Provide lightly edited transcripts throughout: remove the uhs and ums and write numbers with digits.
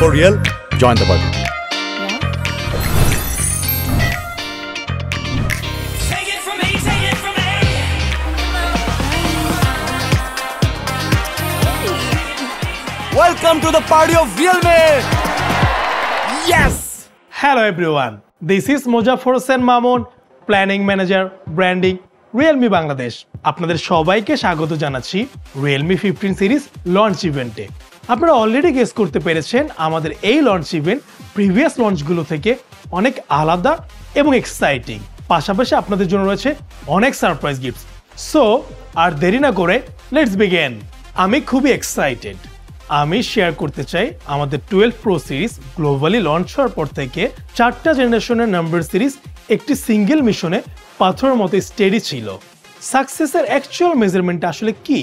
for real, join the party. Welcome to the party of Realme! Yes! Hello everyone, this is Mojaffar Hossain Mamun, Planning Manager, Branding, Realme Bangladesh. আপনাদের সবাইকে স্বাগত জানাচ্ছি Realme 15 series launch ইভেন্টে। আপনারা already guess করতে পেরেছেন আমাদের এই লঞ্চ ইভেন্ট প্রিভিয়াস লঞ্চগুলো থেকে অনেক আলাদা এবং এক্সাইটিং। পাশাপাশি আপনাদের জন্য রয়েছে অনেক সারপ্রাইজ গিফটস। সো আর দেরি না করে লেটস বিগিন। আমি খুবই এক্সাইটেড। আমি শেয়ার করতে চাই আমাদের 12 প্রো সিরিজ গ্লোবালি লঞ্চ হওয়ার পর থেকে 4টা জেনারেশনের নাম্বার সিরিজ একটি সিঙ্গেল মিশনে পাথরের মতো স্টেডি ছিল। সাকসেসের অ্যাকচুয়াল মেজারমেন্ট আসলে কি?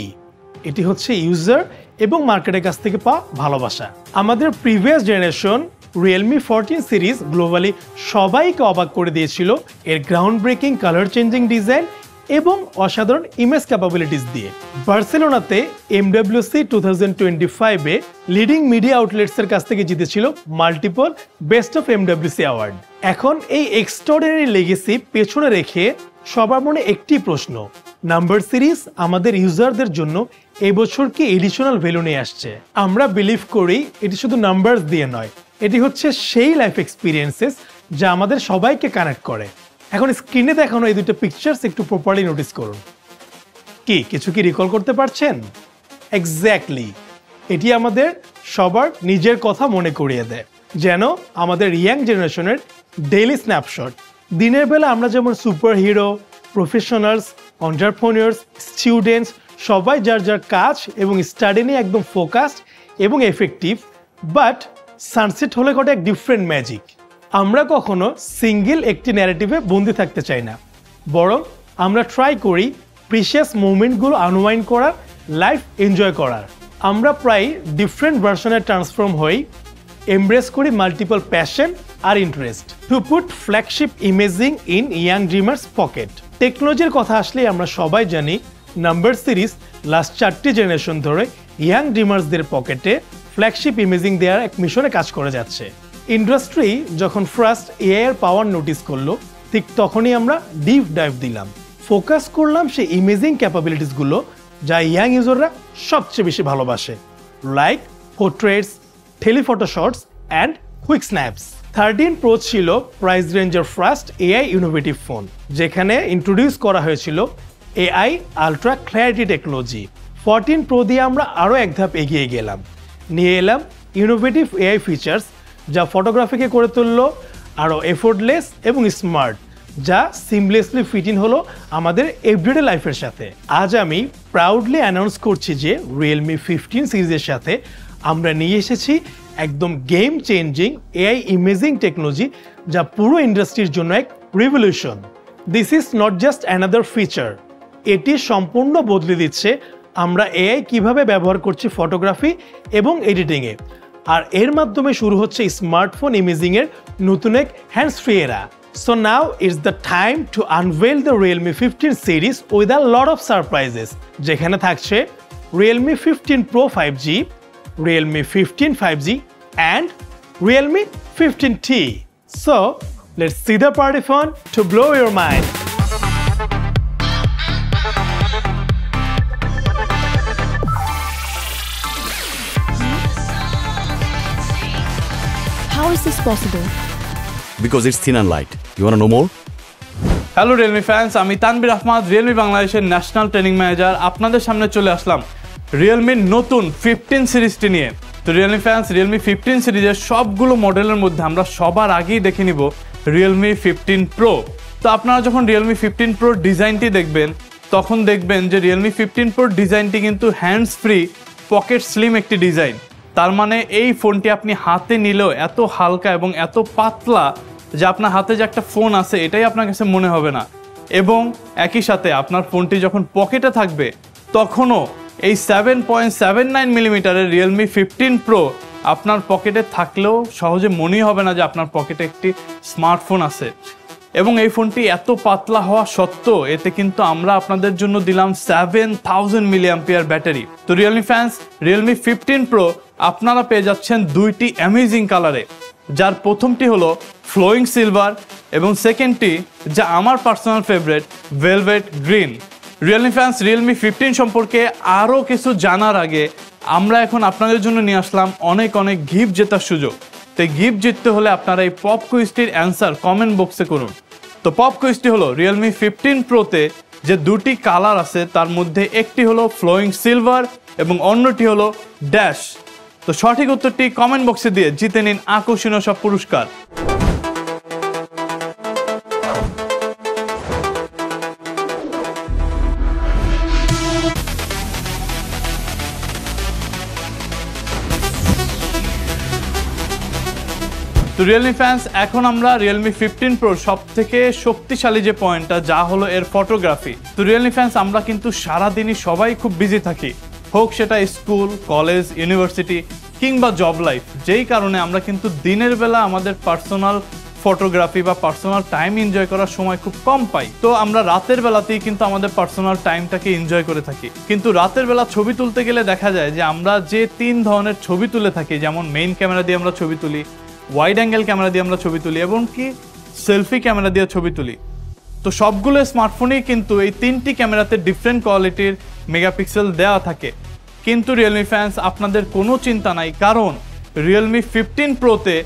এটি হচ্ছে ইউজার এবং মার্কেটের কাছ থেকে পাওয়া ভালোবাসা। আমাদের previous generation Realme 14 series globally সবাইকে অবাক করে দিয়েছিল এর ground breaking colour changing design এবং অসাধারণ ইমেজ ক্যাপাবিলিটিস দিয়ে। বার্সেলোনাতে MWC 2025-এ লিডিং মিডিয়া আউটলেটসের কাছ থেকে জিতেছিল multiple best of MWC award. এখন এই এক্সট্রাঅর্ডিনারি লেগেসি পেছনে রেখে সবার মনে একটি প্রশ্ন, নাম্বার সিরিজ আমাদের ইউজারদের জন্য এবছর কি এডিশনাল ভ্যালু নিয়ে আসছে? আমরা বিলিভ করি এটি শুধু নাম্বারস দিয়ে নয়, এটি হচ্ছে সেই লাইফ এক্সপিরিয়েন্সেস যা আমাদের সবাইকে কানেক্ট করে। এখন স্ক্রিনে দেখানো এই দুটো পিকচার্স একটু প্রপারলি নোটিস করুন। কিছু কি রিকল করতে পারছেন? এক্স্যাক্টলি, এটি আমাদের সবার নিজের কথা মনে করিয়ে দেয়, যেন আমাদের ইয়াং জেনারেশনের ডেইলি স্ন্যাপশট। দিনের বেলা আমরা যেমন সুপার হিরো, প্রফেশনালস, এন্টারপ্রেনিউরস, স্টুডেন্টস সবাই যার যার কাজ এবং স্টাডি নিয়ে একদম ফোকাসড এবং এফেক্টিভ, বাট সানসেট হলে ঘটে এক ডিফারেন্ট ম্যাজিক। আমরা কখনো সিঙ্গেল একটি ন্যারেটিভে বন্দি থাকতে চাই না, বরং আমরা ট্রাই করি প্রিশিয়াস মুভমেন্টগুলো আনওয়াইন্ড করার, লাইফ এনজয় করার। আমরা প্রায় ডিফারেন্ট ভার্সনে ট্রান্সফর্ম হই, এমব্রেস করি মাল্টিপল প্যাশন আর interest to put flagship imaging in young dreamers pocket. টেকনোলজির কথা আসলে আমরা সবাই জানি নাম্বার সিরিজ লাস্ট 4টি জেনারেশন ধরে ইয়াং ড্রিমার্সদের পকেটে ফ্ল্যাগশিপ ইমেজিং দেওয়ার এক মিশনে কাজ করে যাচ্ছে। ইন্ডাস্ট্রি যখন ফার্স্ট এআই এর পাওয়ার নোটিস করলো, ঠিক তখনই আমরা ডিপ ডাইভ দিলাম, ফোকাস করলাম সেই ইমেজিং ক্যাপাবিলিটিসগুলো যা ইয়াং ইউজাররা সবচেয়ে বেশি ভালোবাসে, like portraits, telephoto shots and quick snaps. 13 pro ছিল প্রাইস রেঞ্জের ফার্স্ট এআই ইনোভেটিভ ফোন, যেখানে ইন্ট্রোডিউস করা হয়েছিল AI ultra clarity technology. 14 pro দিয়ে আমরা আরও এক ধাপ এগিয়ে গেলাম, নিয়ে এলাম ইনোভেটিভ এআই ফিচার্স যা ফটোগ্রাফিকে করে তুললো আরও এফোর্টলেস এবং স্মার্ট, যা সিমলেসলি ফিট ইন হলো আমাদের এভরিডে লাইফের সাথে। আজ আমি প্রাউডলি অ্যানাউন্স করছি যে Realme 15 সিরিজের সাথে আমরা নিয়ে এসেছি একদম game changing AI imaging technology, যা পুরো ইন্ডাস্ট্রির জন্য এক revolution. This is not just another feature, এটি সম্পূর্ণ বদলে দিচ্ছে আমরা এআই কিভাবে ব্যবহার করছি ফটোগ্রাফি এবং এডিটিংয়ে, আর এর মাধ্যমে শুরু হচ্ছে স্মার্টফোন ইমেজিং এর নতুন এক হ্যান্ডস ফ্রি এরা। So now it's the time to unveil the Realme 15 series with a lot of surprises, যেখানে থাকছে Realme 15 Pro 5G, Realme 15 5G and Realme 15T. So let's see the party phone to blow your mind. How is this possible? Because it's thin and light. You want to know more? Hello Realme fans, আমি Tanvir Ahmad, Realme বাংলাদেশের national training manager. আপনাদের সামনে চলে আসলাম রিয়েলমির নতুন 15 সিরিজটি নিয়ে। তো Realme fans, Realme 15 সিরিজের সবগুলো মডেলের মধ্যে আমরা সবার আগেই দেখে নিব রিয়েলমি 15 প্রো। তো আপনারা যখন রিয়েলমি 15 প্রোর ডিজাইনটি দেখবেন, তখন দেখবেন যে রিয়েলমি 15 প্রোর ডিজাইনটি কিন্তু হ্যান্ডস ফ্রি পকেট স্লিম একটি ডিজাইন। তার মানে এই ফোনটি আপনি হাতে নিলেও এত হালকা এবং এত পাতলা যে আপনার হাতে যে একটা ফোন আছে এটাই আপনার কাছে মনে হবে না। এবং একই সাথে আপনার ফোনটি যখন পকেটে থাকবে তখনও এই 7.79 মিলিমিটারের রিয়েলমি 15 প্রো আপনার পকেটে থাকলেও সহজে মনেই হবে না যে আপনার পকেটে একটি স্মার্টফোন আছে। এবং এই ফোনটি এত পাতলা হওয়া সত্ত্বেও এতে কিন্তু আমরা আপনাদের জন্য দিলাম 7000 মিলিঅ্যাম্পিয়ার ব্যাটারি। তো রিয়েলমি ফ্যান্স, রিয়েলমি 15 প্রো আপনারা পেয়ে যাচ্ছেন দুইটি অ্যামেজিং কালারে, যার প্রথমটি হলো ফ্লোয়িং সিলভার এবং সেকেন্ডটি, যা আমার personal favourite, velvet green. Realme fans, Realme 15 সম্পর্কে আরও কিছু জানার আগে আমরা এখন আপনাদের জন্য নিয়ে আসলাম অনেক অনেক গিফট জেতার সুযোগ। তো গিফট জিততে হলে আপনারা এই পপ কুইজটির অ্যান্সার কমেন্ট বক্সে করুন। তো পপ কুইজটি হলো রিয়েলমি 15 প্রোতে যে দুটি কালার আছে তার মধ্যে একটি হলো ফ্লোয়িং সিলভার এবং অন্যটি হলো ড্যাশ। তো সঠিক উত্তরটি কমেন্ট বক্সে দিয়ে জিতে নিন আকর্ষণীয় সব পুরস্কার। তো রিয়েলমি ফ্যান্স, এখন আমরা রিয়েলমি 15 প্রোর সব থেকে শক্তিশালী যে পয়েন্টটা, যা হলো এর ফটোগ্রাফি। তো রিয়েলমি ফ্যান্স, আমরা কিন্তু সারাদিনই সবাই খুব বিজি থাকি, হোক সেটা স্কুল, কলেজ, ইউনিভার্সিটি কিংবা জব লাইফ। যেই কারণে আমরা কিন্তু দিনের বেলা আমাদের পার্সোনাল ফটোগ্রাফি বা পার্সোনাল টাইম এনজয় করার সময় খুব কম পাই। তো আমরা রাতের বেলাতেই কিন্তু আমাদের পার্সোনাল টাইমটাকে এনজয় করে থাকি। কিন্তু রাতের বেলা ছবি তুলতে গেলে দেখা যায় যে আমরা যে 3 ধরনের ছবি তুলে থাকি, যেমন মেইন ক্যামেরা দিয়ে আমরা ছবি তুলি, ওয়াইড অ্যাঙ্গেল ক্যামেরা দিয়ে আমরা ছবি তুলি এবং কি সেলফি ক্যামেরা দিয়ে ছবি তুলি। তো সবগুলো স্মার্টফোনেই কিন্তু এই 3টি ক্যামেরাতে ডিফারেন্ট কোয়ালিটির মেগাপিক্সেল দেওয়া থাকে। কিন্তু রিয়েলমি ফ্যান্স, আপনাদের কোনো চিন্তা নাই, কারণ রিয়েলমি 15 প্রোতে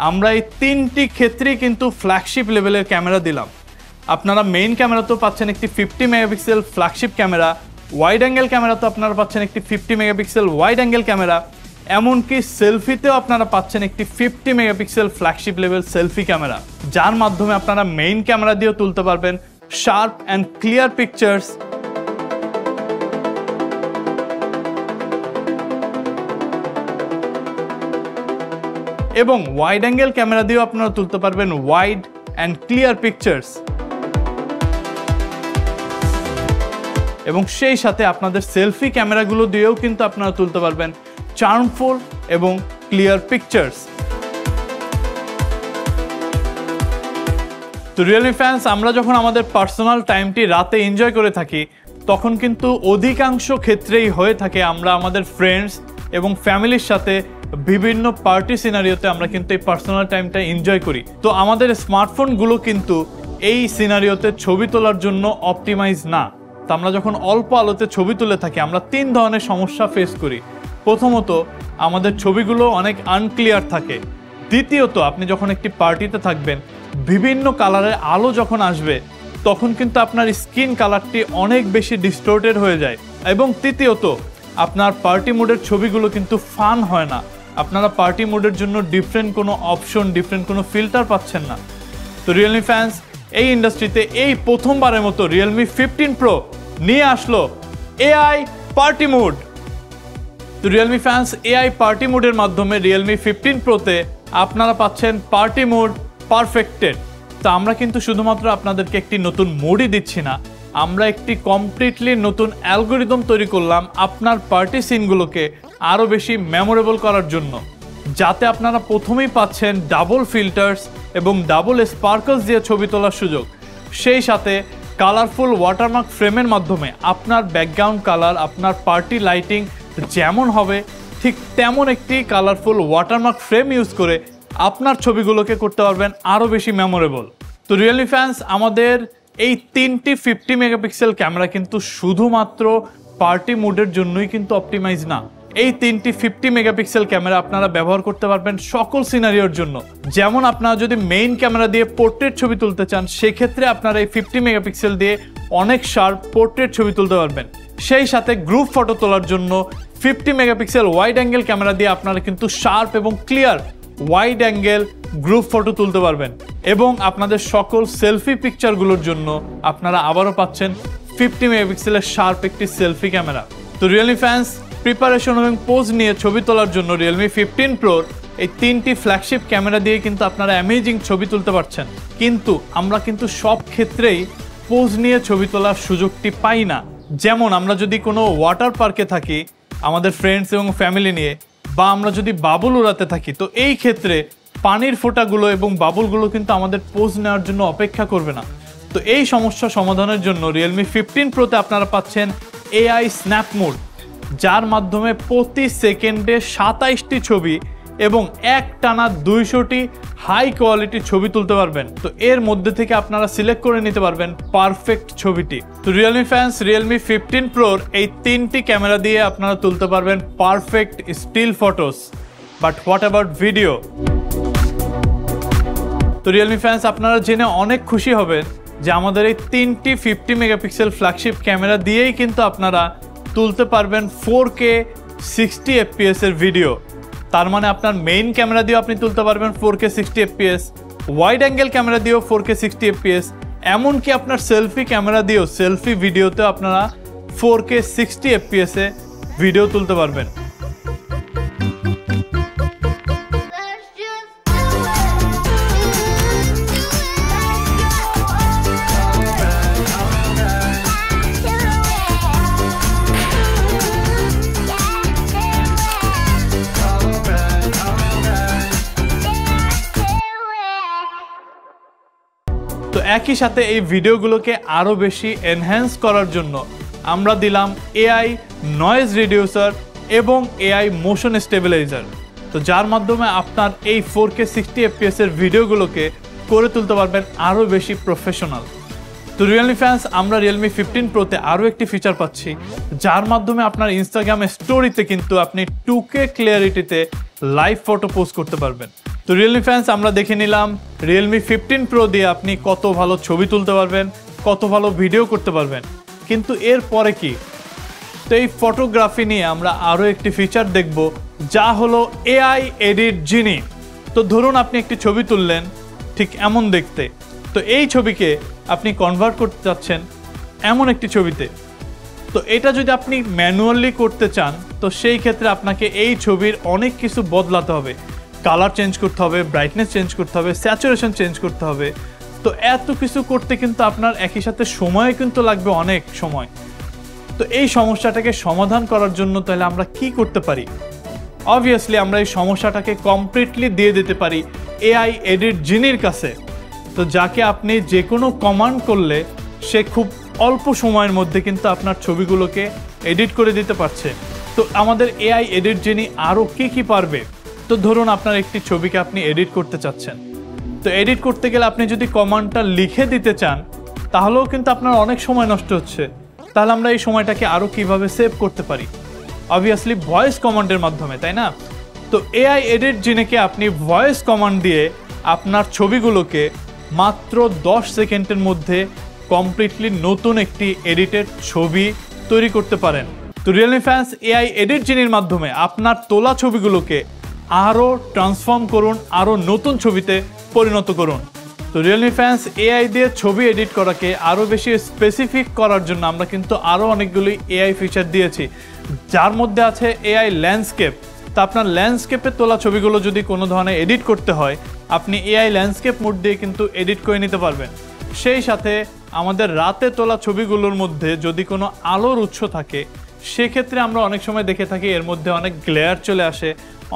আমরা এই 3টি ক্ষেত্রেই কিন্তু ফ্ল্যাগশিপ লেভেলের ক্যামেরা দিলাম। আপনারা মেইন ক্যামেরাতেও পাচ্ছেন একটি 50 megapixel flagship camera, wide angle ক্যামেরাতেও আপনারা পাচ্ছেন একটি 50 মেগাপিক্সেল ওয়াইড অ্যাঙ্গেল ক্যামেরা, এমনকি সেলফিতেও আপনারা পাচ্ছেন একটি 50 megapixel flagship level selfie camera, যার মাধ্যমে আপনারা মেইন ক্যামেরা দিয়েও তুলতে পারবেন শার্প অ্যান্ড ক্লিয়ার পিকচার্স। এবং ওয়াইড অ্যাঙ্গেল ক্যামেরা দিয়েও আপনারা তুলতে পারবেন ওয়াইড অ্যান্ড ক্লিয়ার পিকচার্স। এবং সেই সাথে আপনাদের সেলফি ক্যামেরাগুলো দিয়েও কিন্তু আপনারা তুলতে পারবেন চার্মফুল এবং ক্লিয়ার পিকচার্স। তো রিয়েলমি ফ্যান্স, আমরা যখন আমাদের পার্সোনাল টাইমটি রাতে এনজয় করে থাকি, তখন কিন্তু অধিকাংশ ক্ষেত্রেই হয়ে থাকে আমরা আমাদের ফ্রেন্ডস এবং ফ্যামিলির সাথে বিভিন্ন পার্টি সিনারিওতে আমরা কিন্তু এই পার্সোনাল টাইমটা এনজয় করি। তো আমাদের স্মার্টফোনগুলো কিন্তু এই সিনারিওতে ছবি তোলার জন্য অপটিমাইজ না। তো আমরা যখন অল্প আলোতে ছবি তুলে থাকি, আমরা 3 ধরনের সমস্যা ফেস করি। প্রথমত, আমাদের ছবিগুলো অনেক আনক্লিয়ার থাকে। দ্বিতীয়ত, আপনি যখন একটি পার্টিতে থাকবেন, বিভিন্ন কালারের আলো যখন আসবে, তখন কিন্তু আপনার স্কিন কালারটি অনেক বেশি ডিস্টোর্টেড হয়ে যায়। এবং তৃতীয়ত, আপনার পার্টি মোডের ছবিগুলো কিন্তু ফান হয় না। আপনারা পার্টি মোডের জন্য ডিফারেন্ট কোনো অপশন, ডিফারেন্ট কোনো ফিল্টার পাচ্ছেন না। তো রিয়েলমি ফ্যান্স, এই ইন্ডাস্ট্রিতে এই প্রথমবারের মতো রিয়েলমি 15 প্রো নিয়ে আসলো এআই পার্টি মোড। তো রিয়েলমি ফ্যান্স, এআই পার্টি মোডের মাধ্যমে রিয়েলমি 15 প্রোতে আপনারা পাচ্ছেন পার্টি মোড পারফেক্টেড। তো আমরা কিন্তু শুধুমাত্র আপনাদেরকে একটি নতুন মোডই দিচ্ছি না, আমরা একটি কমপ্লিটলি নতুন অ্যালগোরিদম তৈরি করলাম আপনার পার্টি সিনগুলোকে আরও বেশি মেমোরেবল করার জন্য, যাতে আপনারা প্রথমেই পাচ্ছেন ডাবল ফিল্টার্স এবং ডাবল স্পার্কলস দিয়ে ছবি তোলার সুযোগ। সেই সাথে কালারফুল ওয়াটারমার্ক ফ্রেমের মাধ্যমে আপনার ব্যাকগ্রাউন্ড কালার, আপনার পার্টি লাইটিং যেমন হবে ঠিক তেমন একটি কালারফুল ওয়াটারমার্ক ফ্রেম ইউজ করে আপনার ছবিগুলোকে করতে পারবেন আরও বেশি মেমোরেবল। তো রিয়েলমি ফ্যান্স, আমাদের এই 3টি 50 মেগাপিক্সেল ক্যামেরা কিন্তু শুধুমাত্র পার্টি মোডের জন্যই কিন্তু অপটিমাইজ না। এই 3টি 50 মেগাপিক্সেল ক্যামেরা আপনারা ব্যবহার করতে পারবেন সকল সিনারিওর জন্য। যেমন আপনারা যদি মেইন ক্যামেরা দিয়ে পোর্ট্রেট ছবি তুলতে চান, সেক্ষেত্রে আপনারা এই 50 মেগাপিক্সেল দিয়ে অনেক শার্প পোর্ট্রেট ছবি তুলতে পারবেন। সেই সাথে গ্রুপ ফটো তোলার জন্য 50 মেগাপিক্সেল ওয়াইড অ্যাঙ্গেল ক্যামেরা দিয়ে আপনারা কিন্তু শার্প এবং clear wide angle group photo তুলতে পারবেন। এবং আপনাদের সকল সেলফি পিকচারগুলোর জন্য আপনারা আবারও পাচ্ছেন 50 মেগাপিক্সেলের শার্প একটি সেলফি ক্যামেরা। তো রিয়েলমি ফ্যান্স, প্রিপারেশন এবং পোজ নিয়ে ছবি তোলার জন্য রিয়েলমি 15 প্রোর এই 3টি ফ্ল্যাগশিপ ক্যামেরা দিয়ে কিন্তু আপনারা অ্যামেজিং ছবি তুলতে পারছেন। কিন্তু আমরা কিন্তু সব ক্ষেত্রেই পোজ নিয়ে ছবি তোলার সুযোগটি পাই না। যেমন আমরা যদি কোনো ওয়াটার পার্কে থাকি আমাদের ফ্রেন্ডস এবং ফ্যামিলি নিয়ে, বা আমরা যদি বাবুল উড়াতে থাকি, তো এই ক্ষেত্রে পানির ফোঁটাগুলো এবং বাবুলগুলো কিন্তু আমাদের পোজ নেওয়ার জন্য অপেক্ষা করবে না। তো এই সমস্যা সমাধানের জন্য রিয়েলমি 15 প্রোতে আপনারা পাচ্ছেন এআই স্ন্যাপ মোড। যার মাধ্যমে প্রতি সেকেন্ডে 27টি ছবি এবং একটানা 200টি হাই কোয়ালিটি ছবি তুলতে পারবেন। তো এর মধ্যে থেকে আপনারা সিলেক্ট করে নিতে পারবেন পারফেক্ট ছবিটি। তো রিয়েলমি ফ্যান্স রিয়েলমি 15 প্রোর এই 3টি ক্যামেরা দিয়ে আপনারা তুলতে পারবেন perfect still photos. But what about video? তো রিয়েলমি ফ্যান্স আপনারা জেনে অনেক খুশি হবেন যে আমাদের এই 3টি 50 মেগাপিক্সেল ফ্ল্যাগশিপ ক্যামেরা দিয়েই কিন্তু আপনারা তুলতে পারবেন 4K 60 FPS এর ভিডিও। তার মানে আপনার মেইন ক্যামেরা দিয়েও আপনি তুলতে পারবেন 4K 60 FPS, wide angle camera দিয়েও 4K 60 FPS, এমনকি আপনার সেলফি ক্যামেরা দিয়েও সেলফি ভিডিওতেও আপনারা 4K 60 FPS এ ভিডিও তুলতে পারবেন। তো একই সাথে এই ভিডিওগুলোকে আরও বেশি এনহ্যান্স করার জন্য আমরা দিলাম এআই নয়েজ রিডিউসার এবং এআই মোশন স্টেবিলাইজার। তো যার মাধ্যমে আপনার এই 4K 60 FPS এর ভিডিওগুলোকে করে তুলতে পারবেন আরও বেশি প্রফেশনাল। তো রিয়েলমি ফ্যান্স আমরা রিয়েলমি 15 প্রোতে আরও একটি ফিচার পাচ্ছি, যার মাধ্যমে আপনার ইনস্টাগ্রাম স্টোরিতে কিন্তু আপনি 2K ক্লিয়ারিটিতে লাইভ ফটো পোস্ট করতে পারবেন। তো রিয়েলমি ফ্যান্স আমরা দেখে নিলাম রিয়েলমি 15 প্রো দিয়ে আপনি কত ভালো ছবি তুলতে পারবেন, কত ভালো ভিডিও করতে পারবেন, কিন্তু এর পরে কি? তো এই ফটোগ্রাফি নিয়ে আমরা আরও একটি ফিচার দেখব, যা হলো এআই এডিট জিনি। তো ধরুন আপনি একটি ছবি তুললেন ঠিক এমন দেখতে, তো এই ছবিকে আপনি কনভার্ট করতে চাচ্ছেন এমন একটি ছবিতে। তো এটা যদি আপনি ম্যানুয়ালি করতে চান, তো সেই ক্ষেত্রে আপনাকে এই ছবির অনেক কিছু বদলাতে হবে, কালার চেঞ্জ করতে হবে, ব্রাইটনেস চেঞ্জ করতে হবে, স্যাচুরেশন চেঞ্জ করতে হবে। তো এত কিছু করতে কিন্তু আপনার একই সাথে সময় কিন্তু লাগবে অনেক সময়। তো এই সমস্যাটাকে সমাধান করার জন্য তাহলে আমরা কি করতে পারি? অবভিয়াসলি আমরা এই সমস্যাটাকে কমপ্লিটলি দিয়ে দিতে পারি এআই এডিট জিনির কাছে। তো যাকে আপনি যে কোনো কমান্ড করলে সে খুব অল্প সময়ের মধ্যে কিন্তু আপনার ছবিগুলোকে এডিট করে দিতে পারছে। তো আমাদের এআই এডিট জিনি আরও কি পারবে? তো ধরুন আপনার একটি ছবিকে আপনি এডিট করতে চাচ্ছেন, তো এডিট করতে গেলে আপনি যদি কমান্ডটা লিখে দিতে চান তাহলেও কিন্তু আপনার অনেক সময় নষ্ট হচ্ছে। তাহলে আমরা এই সময়টাকে আরও কিভাবে সেভ করতে পারি? অবভিয়াসলি ভয়েস কমান্ডের মাধ্যমে, তাই না? তো এআই এডিট জিনিকে আপনি ভয়েস কমান্ড দিয়ে আপনার ছবিগুলোকে মাত্র 10 সেকেন্ডের মধ্যে কমপ্লিটলি নতুন একটি এডিটেড ছবি তৈরি করতে পারেন। তো রিয়েলমি ফ্যান্স এআই এডিট জিনির মাধ্যমে আপনার তোলা ছবিগুলোকে আরও ট্রান্সফর্ম করুন, আরও নতুন ছবিতে পরিণত করুন। তো রিয়েলমি ফ্যান্স এআই দিয়ে ছবি এডিট করাকে আরও বেশি স্পেসিফিক করার জন্য আমরা কিন্তু আরও অনেকগুলি এআই ফিচার দিয়েছি, যার মধ্যে আছে এআই ল্যান্ডস্কেপ। তো আপনার ল্যান্ডস্কেপে তোলা ছবিগুলো যদি কোনো ধরনের এডিট করতে হয়, আপনি এআই ল্যান্ডস্কেপ মোড দিয়ে কিন্তু এডিট করে নিতে পারবেন। সেই সাথে আমাদের রাতে তোলা ছবিগুলোর মধ্যে যদি কোনো আলোর উৎস থাকে, সেক্ষেত্রে আমরা অনেক সময় দেখে থাকি এর মধ্যে অনেক গ্লেয়ার চলে আসে,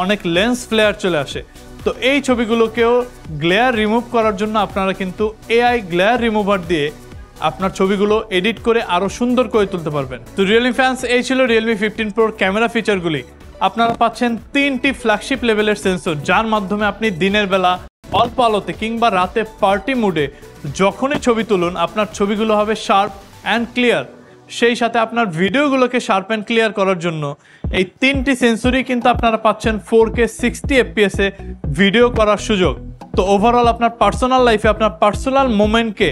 অনেক লেন্স ফ্লেয়ার চলে আসে। তো এই ছবিগুলোকেও গ্লেয়ার রিমুভ করার জন্য আপনারা কিন্তু এআই গ্লেয়ার রিমুভার দিয়ে আপনার ছবিগুলো এডিট করে আরও সুন্দর করে তুলতে পারবেন। তো রিয়েলমি ফ্যান্স এই ছিল রিয়েলমি 15 প্রোর ক্যামেরা ফিচারগুলি। আপনারা পাচ্ছেন 3টি ফ্ল্যাগশিপ লেভেলের সেন্সর, যার মাধ্যমে আপনি দিনের বেলা অল্প আলোতে কিংবা রাতে পার্টি মুডে যখনই ছবি তুলুন আপনার ছবিগুলো হবে শার্প অ্যান্ড ক্লিয়ার। সেই সাথে আপনার ভিডিওগুলোকে শার্প অ্যান্ড ক্লিয়ার করার জন্য এই 3টি সেন্সরই কিন্তু আপনারা পাচ্ছেন 4K 60 FPS এ ভিডিও করার সুযোগ। তো ওভারঅল আপনার পার্সোনাল লাইফে আপনার পার্সোনাল মোমেন্টকে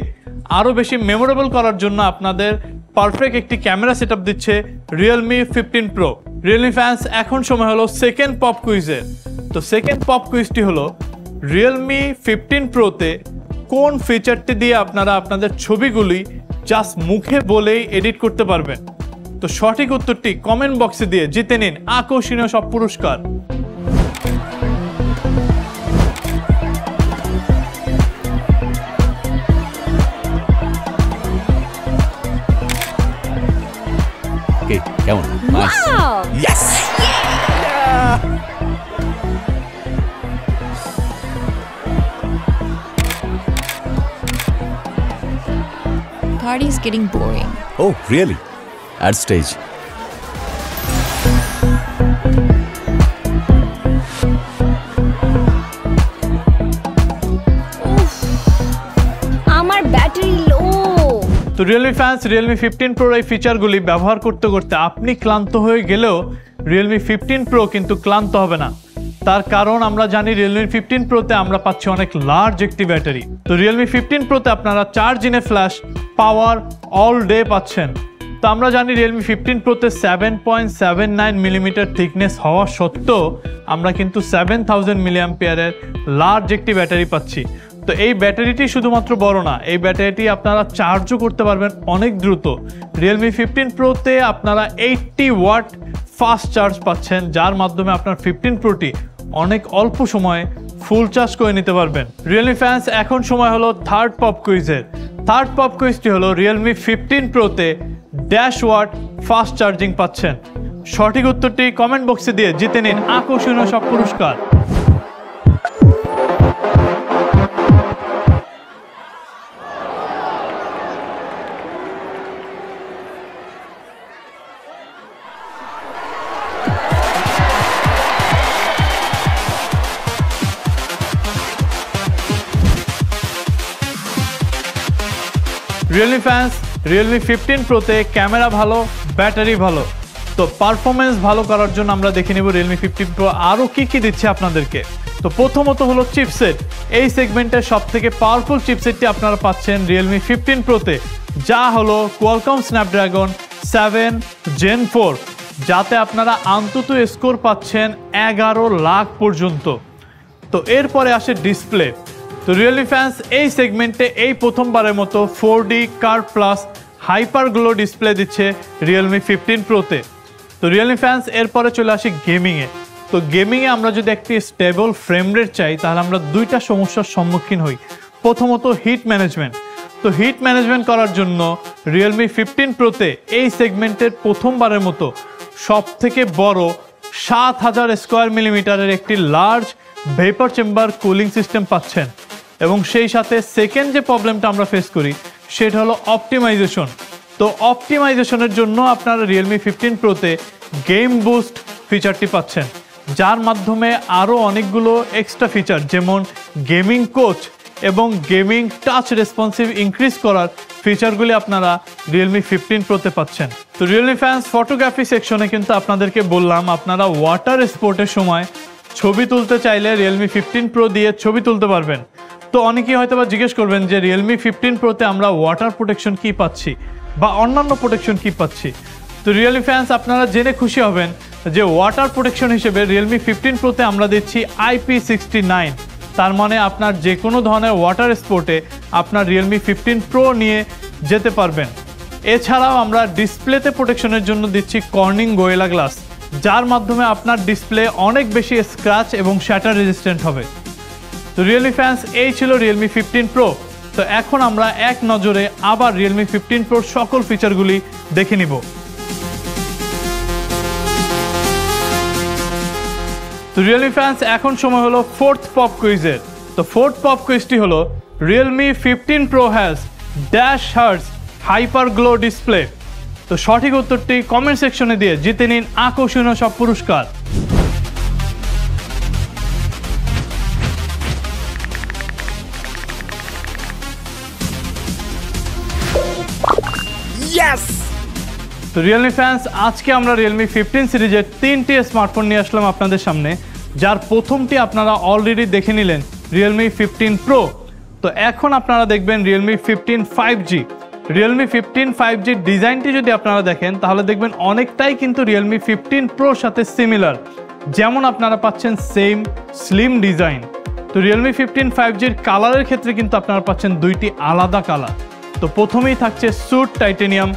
আরও বেশি মেমোরেবল করার জন্য আপনাদের পারফেক্ট একটি ক্যামেরা সেটআপ দিচ্ছে রিয়েলমি 15 প্রো। রিয়েলমি ফ্যান্স এখন সময় হলো সেকেন্ড পপ কুইজের। তো সেকেন্ড পপ কুইজটি হলো রিয়েলমি 15 প্রোতে কোন ফিচারটি দিয়ে আপনারা আপনাদের ছবিগুলি জাস্ট মুখে বলেই এডিট করতে পারবেন। তো সঠিক উত্তরটি কমেন্ট বক্সে দিয়ে জিতে নিন আকর্ষণীয় সব পুরস্কার। কেমন? Wow! Yes! Party's getting boring. Oh, really? At stage. আমার ব্যাটারি লো। তো রিয়েলমি ফ্যান্স রিয়েলমি 15 প্রোর এই ফিচারগুলি ব্যবহার করতে করতে আপনি ক্লান্ত হয়ে গেলেও রিয়েলমি 15 প্রো কিন্তু ক্লান্ত হবে না। তার কারণ আমরা জানি রিয়েলমি 15 প্রোতে আমরা পাচ্ছি অনেক লার্জ একটি ব্যাটারি। তো রিয়েলমি 15 প্রোতে আপনারা 4 জিনে ফ্ল্যাশ পাওয়ার অল ডে পাচ্ছেন। তো আমরা জানি রিয়েলমি 15 প্রোতে 7.79 মিলিমিটার থিকনেস হওয়া সত্ত্বেও আমরা কিন্তু 7000 মিলিঅ্যাম্পিয়ারের লার্জ একটি ব্যাটারি পাচ্ছি। তো এই ব্যাটারিটি শুধুমাত্র বড় না, এই ব্যাটারিটি আপনারা চার্জও করতে পারবেন অনেক দ্রুত। রিয়েলমি 15 প্রোতে আপনারা 80 ওয়াট ফাস্ট চার্জ পাচ্ছেন, যার মাধ্যমে আপনার 15 প্রোটি অনেক অল্প সময়ে ফুল চার্জ করে নিতে পারবেন। রিয়েলমি ফ্যান্স এখন সময় হলো থার্ড পপ কুইজের। থার্ড পপ কুইজটি হলো রিয়েলমি 15 প্রোতে 1.5 ওয়াট ফাস্ট চার্জিং পাচ্ছেন। সঠিক উত্তরটি কমেন্ট বক্সে দিয়ে জিতে নিন আকর্ষণীয় সব পুরস্কার। রিয়েলমি ফ্যান্স রিয়েলমি 15 প্রোতে ক্যামেরা ভালো, ব্যাটারি ভালো। তো পারফরমেন্স ভালো করার জন্য আমরা দেখে নেব রিয়েলমি 15 প্রো আরও কী দিচ্ছে আপনাদেরকে। তো প্রথমত হলো চিপসেট। এই সেগমেন্টের সবথেকে পাওয়ারফুল চিপসেটটি আপনারা পাচ্ছেন রিয়েলমি 15 প্রোতে, যা হলো কোয়ালকম স্ন্যাপড্রাগন 7 Gen 4, যাতে আপনারা অন্তত স্কোর পাচ্ছেন 11 লাখ পর্যন্ত। তো এরপরে আসে ডিসপ্লে। তো রিয়েলমি ফ্যান্স এই সেগমেন্টে এই প্রথমবারের মতো 4D curve plus hyper glow display দিচ্ছে রিয়েলমি 15 প্রোতে। তো রিয়েলমি ফ্যান্স এরপরে চলে আসি গেমিংয়ে। তো গেমিংয়ে আমরা যদি একটি স্টেবল ফ্রেম রেট চাই তাহলে আমরা দুইটা সমস্যার সম্মুখীন হই। প্রথমত হিট ম্যানেজমেন্ট। তো হিট ম্যানেজমেন্ট করার জন্য রিয়েলমি 15 প্রোতে এই সেগমেন্টের প্রথমবারের মতো সবথেকে বড় 7000 স্কোয়ার মিলিমিটারের একটি large vapour chamber cooling system পাচ্ছেন। এবং সেই সাথে সেকেন্ড যে প্রবলেমটা আমরা ফেস করি সেটা হলো অপটিমাইজেশন। তো অপটিমাইজেশনের জন্য আপনারা রিয়েলমি 15 প্রোতে গেম বুস্ট ফিচারটি পাচ্ছেন, যার মাধ্যমে আরও অনেকগুলো এক্সট্রা ফিচার যেমন গেমিং কোচ এবং গেমিং টাচ রেসপন্সিভ ইনক্রিজ করার ফিচারগুলি আপনারা রিয়েলমি 15 প্রোতে পাচ্ছেন। তো রিয়েলমি ফ্যান্স ফটোগ্রাফি সেকশনে কিন্তু আপনাদেরকে বললাম আপনারা ওয়াটার স্পোর্টের সময় ছবি তুলতে চাইলে রিয়েলমি 15 প্রো দিয়ে ছবি তুলতে পারবেন। তো অনেকেই হয়তো বা জিজ্ঞেস করবেন যে রিয়েলমি 15 প্রোতে আমরা ওয়াটার প্রোটেকশন কী পাচ্ছি বা অন্যান্য প্রোটেকশন কী পাচ্ছি। তো রিয়েলমি ফ্যান্স আপনারা জেনে খুশি হবেন যে ওয়াটার প্রোটেকশন হিসেবে রিয়েলমি 15 প্রোতে আমরা দিচ্ছি IP69। তার মানে আপনার যে কোনো ধরনের ওয়াটার স্পোর্টে আপনার রিয়েলমি 15 প্রো নিয়ে যেতে পারবেন। এছাড়াও আমরা ডিসপ্লেতে প্রোটেকশনের জন্য দিচ্ছি কর্নিং গোয়েলা গ্লাস, যার মাধ্যমে আপনার ডিসপ্লে অনেক বেশি স্ক্র্যাচ এবং শ্যাটার রেজিস্ট্যান্ট হবে। তো রিয়েলমি ফ্যান্স এই ছিল রিয়েলমি 15 প্রো। তো এখন আমরা এক নজরে আবার রিয়েলমি 15 প্রোর সকল ফিচারগুলি দেখে নিব। তো রিয়েলমি ফ্যান্স এখন সময় হলো ফোর্থ পপ কুইজের। তো ফোর্থ পপ কুইজটি হলো Realme 15 pro has dash hearts hyper glow display. তো সঠিক উত্তরটি কমেন্ট সেকশনে দিয়ে জিতে নিন আকর্ষণীয় সব পুরস্কার। তো রিয়েলমি ফ্যান্স আজকে আমরা রিয়েলমি 15 সিরিজের 3টি স্মার্টফোন নিয়ে আসলাম আপনাদের সামনে, যার প্রথমটি আপনারা অলরেডি দেখে নিলেন রিয়েলমি 15 প্রো। তো এখন আপনারা দেখবেন রিয়েলমি 15 5G। রিয়েলমি 15 5G ডিজাইনটি যদি আপনারা দেখেন তাহলে দেখবেন অনেকটাই কিন্তু রিয়েলমি 15 প্রোর সাথে সিমিলার, যেমন আপনারা পাচ্ছেন সেম স্লিম ডিজাইন। তো রিয়েলমি 15 5Gর কালারের ক্ষেত্রে কিন্তু আপনারা পাচ্ছেন দুইটি আলাদা কালার। তো প্রথমেই থাকছে স্যুট টাইটেনিয়াম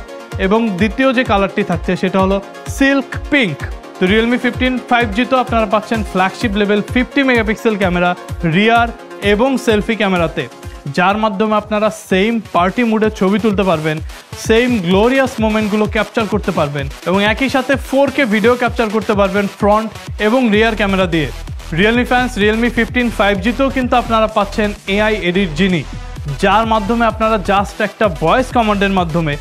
এবং দ্বিতীয় যে কালারটি থাকছে সেটা হলো সিল্ক পিঙ্ক। তো রিয়েলমি 15 5G তো আপনারা পাচ্ছেন ফ্ল্যাগশিপ লেভেল 50 মেগাপিক্সেল ক্যামেরা রিয়ার এবং সেলফি ক্যামেরাতে, যার মাধ্যমে আপনারা সেম পার্টি মুডে ছবি তুলতে পারবেন, সেম গ্লোরিয়াস মোমেন্টগুলো ক্যাপচার করতে পারবেন এবং একই সাথে 4K ভিডিও ক্যাপচার করতে পারবেন ফ্রন্ট এবং রিয়ার ক্যামেরা দিয়ে। রিয়েলমি ফ্যান্স রিয়েলমি 15 5G তেও কিন্তু আপনারা পাচ্ছেন AI এডিট জিনি, যার মাধ্যমে আপনারা জাস্ট একটা ভয়েস কমান্ডের মাধ্যমে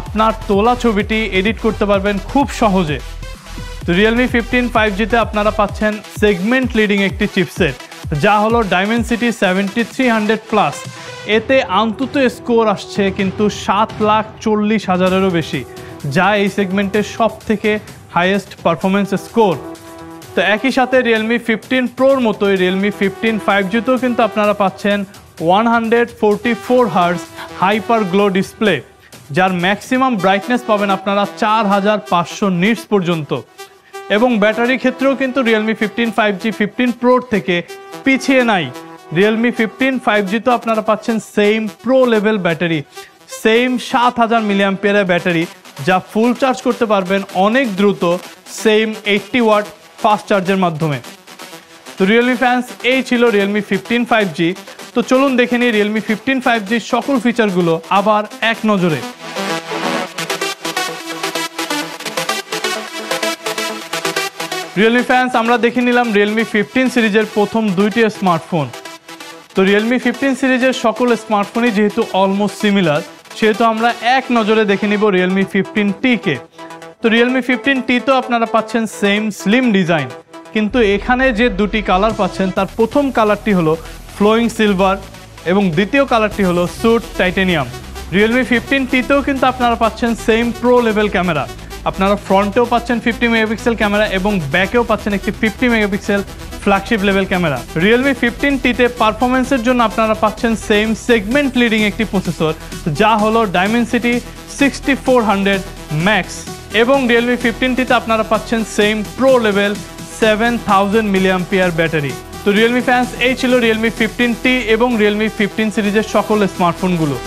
আপনার তোলা ছবিটি এডিট করতে পারবেন খুব সহজে। তো রিয়েলমি 15 5Gতে আপনারা পাচ্ছেন সেগমেন্ট লিডিং একটি চিপসেট, যা হলো ডাইমেনসিটি 7300 প্লাস। এতে অন্তত স্কোর আসছে কিন্তু 7,40,000-এরও বেশি, যা এই সেগমেন্টের সব থেকে হাইয়েস্ট পারফরমেন্স স্কোর। তো একই সাথে রিয়েলমি 15 প্রোর মতোই রিয়েলমি 15 5Gতেও কিন্তু আপনারা পাচ্ছেন 144 হার্টজ হাইপার গ্লো ডিসপ্লে, যার ম্যাক্সিমাম ব্রাইটনেস পাবেন আপনারা 4500 নিটস পর্যন্ত। এবং ব্যাটারি ক্ষেত্রেও কিন্তু রিয়েলমি 15 5G 15 প্রোর থেকে পিছিয়ে নাই। রিয়েলমি 15 5G তো আপনারা পাচ্ছেন same pro level battery, same 7000 mAh battery, যা ফুল চার্জ করতে পারবেন অনেক দ্রুত সেম 80 ওয়াট ফাস্ট চার্জের মাধ্যমে। তো রিয়েলমি ফ্যান্স, এই ছিল রিয়েলমি 15 5G। তো চলুন দেখে নিই রিয়েলমি 15 5G সকল ফিচারগুলো আবার এক নজরে। রিয়েলমি ফ্যান্স, আমরা দেখে নিলাম রিয়েলমি 15 সিরিজের প্রথম দুইটি স্মার্টফোন। তো রিয়েলমি 15 সিরিজের সকল স্মার্টফোনই যেহেতু অলমোস্ট সিমিলার, সেহেতু আমরা এক নজরে দেখে নিব রিয়েলমি 15T কে। তো রিয়েলমি 15T তো আপনারা পাচ্ছেন সেম স্লিম ডিজাইন, কিন্তু এখানে যে দুটি কালার পাচ্ছেন তার প্রথম কালারটি হলো ফ্লোয়িং সিলভার এবং দ্বিতীয় কালারটি হলো স্যুট টাইটেনিয়াম। রিয়েলমি 15T-তেও কিন্তু আপনারা পাচ্ছেন সেম প্রো লেভেল ক্যামেরা, আপনারা ফ্রন্টেও পাচ্ছেন 50 মেগাপিক্সেল ক্যামেরা এবং ব্যাকেও পাচ্ছেন একটি 50 megapixel flagship level camera. Realme 15T-তে পারফরমেন্সের জন্য আপনারা পাচ্ছেন সেম সেগমেন্ট লিডিং একটি প্রসেসর, যা হলো ডাইমেনসিটি 6400 ম্যাক্স, এবং রিয়েলমি 15T-তে আপনারা পাচ্ছেন same pro level 7000 mAh battery. তো রিয়েলমি ফ্যান্স, এই ছিল রিয়েলমি 15T এবং রিয়েলমি 15 সিরিজের সকল স্মার্টফোনগুলো।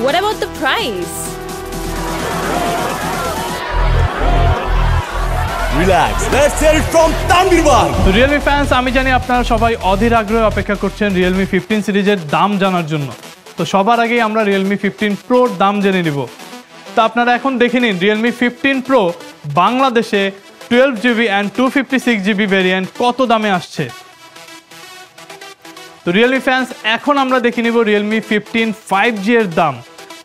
What about the price? Relax. Let's hear it from Tanvir bhai. তো রিয়েলমি ফ্যান্স, আমি জানি আপনারা সবাই অধীর আগ্রহে অপেক্ষা করছেন রিয়েলমি 15 সিরিজের দাম জানার জন্য। তো সবার আগেই আমরা রিয়েলমি 15 প্রোর দাম জেনে নিব। তো আপনারা এখন দেখে নিন রিয়েলমি 15 প্রো বাংলাদেশে 12GB অ্যান্ড 256GB ভেরিয়েন্ট কত দামে আসছে। তো রিয়েলমি ফ্যান্স, এখন আমরা দেখে নিব রিয়েলমি 15 5G এর দাম।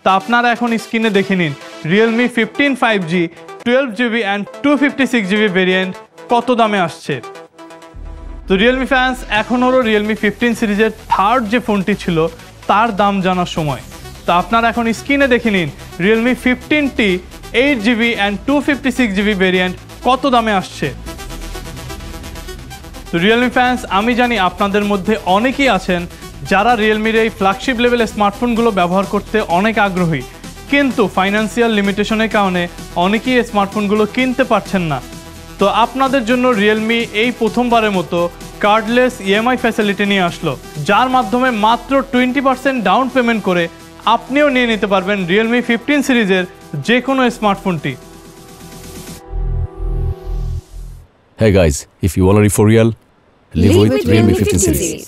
তা আপনারা এখন স্ক্রিনে দেখে নিন Realme 15 5G 12GB and 256GB variant কত দামে আসছে। তো রিয়েলমি ফ্যান্স, এখন হলো রিয়েলমি 15 সিরিজের থার্ড যে ফোনটি ছিল তার দাম জানার সময়। তো আপনারা এখন স্ক্রিনে দেখে নিন Realme 15T 8GB and 256GB variant কত দামে আসছে। তো রিয়েলমি ফ্যান্স, আমি জানি আপনাদের মধ্যে অনেকেই আছেন যারা রিয়েলমির এই ফ্ল্যাগশিপ লেভেল স্মার্টফোনগুলো ব্যবহার করতে অনেক আগ্রহী, কিন্তু ফাইন্যান্সিয়াল লিমিটেশনের কারণে অনেকেই এই স্মার্টফোনগুলো কিনতে পারছেন না। তো আপনাদের জন্য রিয়েলমি এই প্রথমবারের মতো কার্ডলেস ইএমআই ফ্যাসিলিটি নিয়ে আসলো, যার মাধ্যমে মাত্র 20% ডাউন পেমেন্ট করে আপনিও নিয়ে নিতে পারবেন রিয়েলমি 15 সিরিজের যে কোনো স্মার্টফোনটি। Hey guys, if you already for real, live with Realme 15 series.